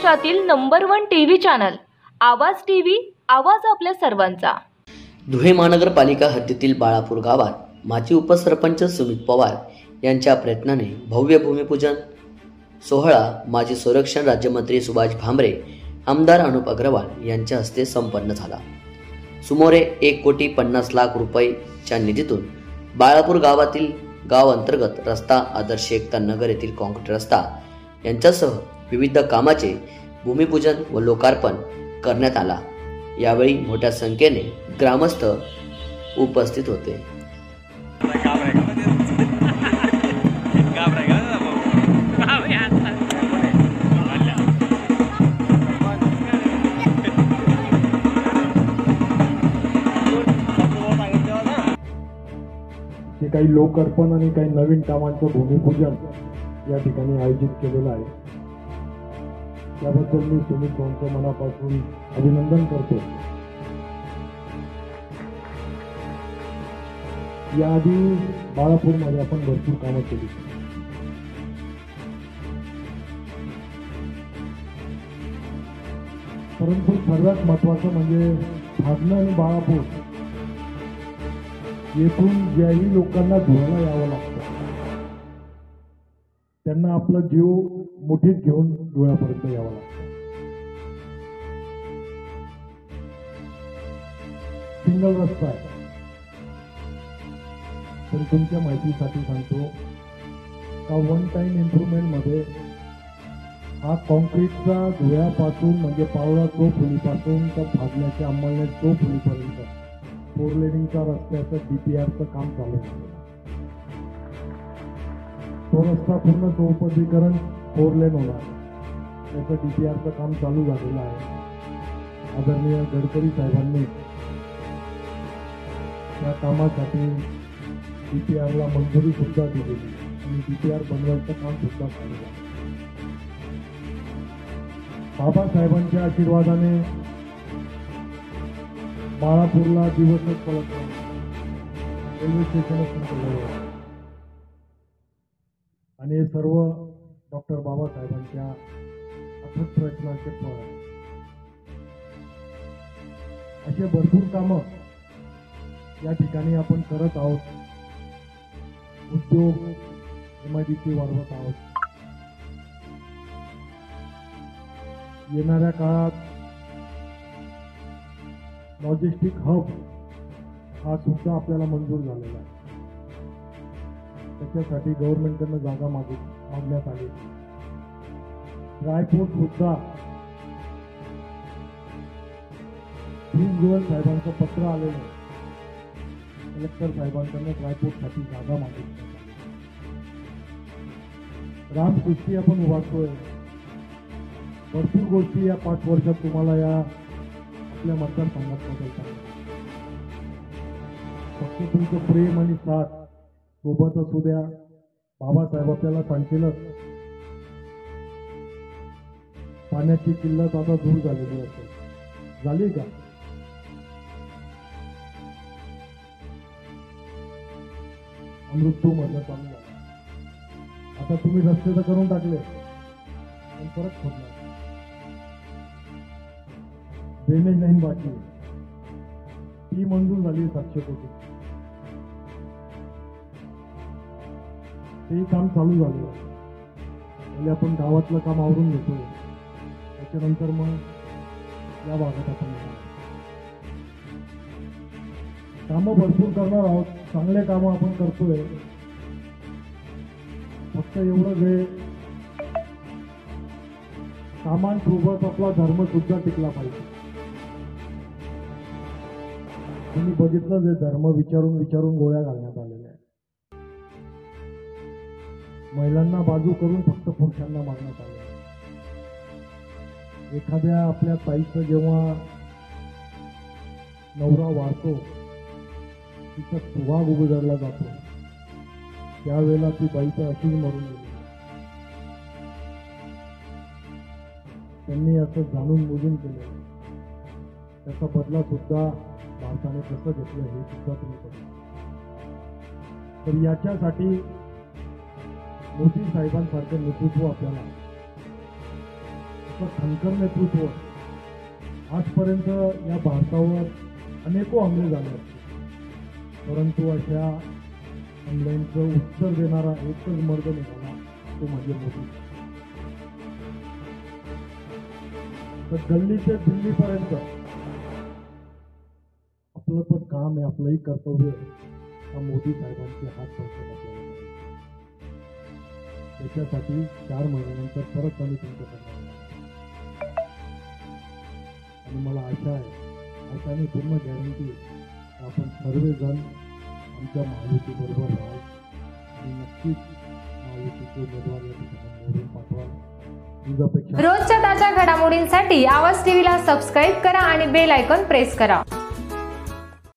महाराष्ट्रातील number 1 TV channel आवाज TV, आवाज आपल्या सर्वांचा। धुळे महानगरपालिका हद्दीतील बाळापूर गावात माजी उपसरपंच सुमित पवार यांच्या प्रयत्नाने भव्य भूमिपूजन सोहळा माजी संरक्षण राज्यमंत्री सुभाष भामरे, आमदार अनुप अग्रवाल यांच्या हस्ते संपन्न झाला। सुमारे 1,50,00,000 रुपयाच्या निधीतून बाळापूर गावातील गाव अंतर्गत रस्ता, आदर्श एकता नगर येथील कॉन्क्रीट रस्ता यांच्यासह विविध कामाचे भूमिपूजन व लोकार्पण करण्यात आला। यावेळी मोठ्या संख्येने ग्रामस्थ उपस्थित होते। काही लोकार्पण आणि काही नवीन कामांचं भूमिपूजन या ठिकाणी आयोजित केलेलं आहे। त्याबद्दल मी सुमित भाऊंचं मनापासून अभिनंदन करतो। याआधी बाळापूरमध्ये आपण भरपूर कामं केली, परंतु सर्वात महत्त्वाचं म्हणजे भागणं आणि बाळापूर येथून ज्याही लोकांना धुळ्याला यावं लागतं त्यांना आपला जीव मुठीत घेऊन धुळ्यापर्यंत यावं लागतं। सिंगल रस्ता आहे, पण तुमच्या माहितीसाठी सांगतो का वन टाइम इम्प्रुव्हमेंट मध्ये हा कॉन्क्रीटचा धुळ्यापासून म्हणजे पावळा चौफुलीपासून तर भागण्याच्या अंमलने चौफुलीपर्यंत 4 लेनिंगचा रस्त्याचं DPRचं काम चालू आहे। तो रस्ता पूर्ण चौपदरीकरण 4 लेन होणार, त्याचं DPRचं काम चालू झालेलं आहे। आदरणीय गडकरी साहेबांनी त्या कामासाठी DPRला मंजुरी सुद्धा दिलेली आणि DPR बनवायचं काम सुद्धा चालू आहे। बाबासाहेबांच्या आशीर्वादाने बाळापूरला दिवसच पळत रेल्वे स्टेशन आणि हे सर्व डॉक्टर बाबासाहेबांच्या अथक प्रयत्नाचे फळ आहे। असे भरपूर कामं या ठिकाणी आपण करत आहोत। उद्योग MIDC वाढवत आहोत। येणाऱ्या काळात लॉजिस्टिक हब हा सुद्धा आपल्याला मंजूर झालेला आहे। त्याच्यासाठी गव्हर्नमेंटकडनं जागा मागण्यात आली। ड्रायपोर्ट सुद्धा गोयल साहेबांचं पत्र आलेलं आहे, कलेक्टर साहेबांकडनं ड्रायपोर्टसाठी जागा मागितली। रामसृष्टी आपण उभारतोय, भरपूर गोष्टी या 5 वर्षात तुम्हाला या आपल्या मतदारसंघात बदलतात। फक्त तुमचं प्रेम आणि साथ सोबत असू द्या। बाबासाहेब आपल्याला सांगतीलच पाण्याची किल्लत आता दूर झालेली असेल, झाली का? अमृत मधलं चालू झालं। आता तुम्ही रस्ते तर करून टाकले, पण परत खोदणार। ड्रेनेज लाईन बाकी आहे, ती मंजूर झाली 700 कोटी, ते काम चालू झालं। म्हणजे आपण गावातलं काम आवरून घेतोय, त्याच्यानंतर मग या भागात आपण कामं भरपूर करणार आहोत। चांगले कामं आपण करतोय, फक्त एवढं वेळ कामांसोबत आपला धर्म सुद्धा टिकला पाहिजे। तुम्ही बघितलं जे धर्म विचारून विचारून गोळ्या घालण्यात आलेल्या आहेत, महिलांना बाजू करून फक्त पुरुषांना मारण्यात आले। एखाद्या आपल्या ताईचं जेव्हा नवरा वाढतो, तिचा सुहाग उघडला जातो, त्यावेळेला ती बाई तर अशीच मरून गेली। त्यांनी असं जाणून बुजून केलं, त्याचा बदला सुद्धा भारताने कसं घेतलं हे सुद्धा तुम्ही बघा। तर याच्यासाठी मोदी साहेबांसारखं नेतृत्व आपल्याला असं खणखर नेतृत्व आजपर्यंत या भारतावर अनेको हमले झाले असतील, परंतु अशा हमल्यांचं उत्तर देणारा एकच मर्द निघाला, तो म्हणजे मोदी. तर गल्ली ते दिल्लीपर्यंत आपलं पण काम आहे, आपलंही कर्तव्य हा मोदी साहेबांचे हात बळकट आपल्याला करायचे. त्याच्यासाठी 4 महिन्यानंतर परत आम्ही तुमच्याकडे आणि मला आशा आहे, आशाने पूर्ण गॅरंटी आपण सर्वजण आमच्या महायुतीबरोबर राहू आणि नक्कीच महायुतीचे उमेदवार या ठिकाणी निवडून पाठवा. हीच अपेक्षा. रोजच्या ताज्या घडामोडींसाठी आवाज टीव्हीला सबस्क्राईब करा आणि बेल आयकॉन प्रेस करा.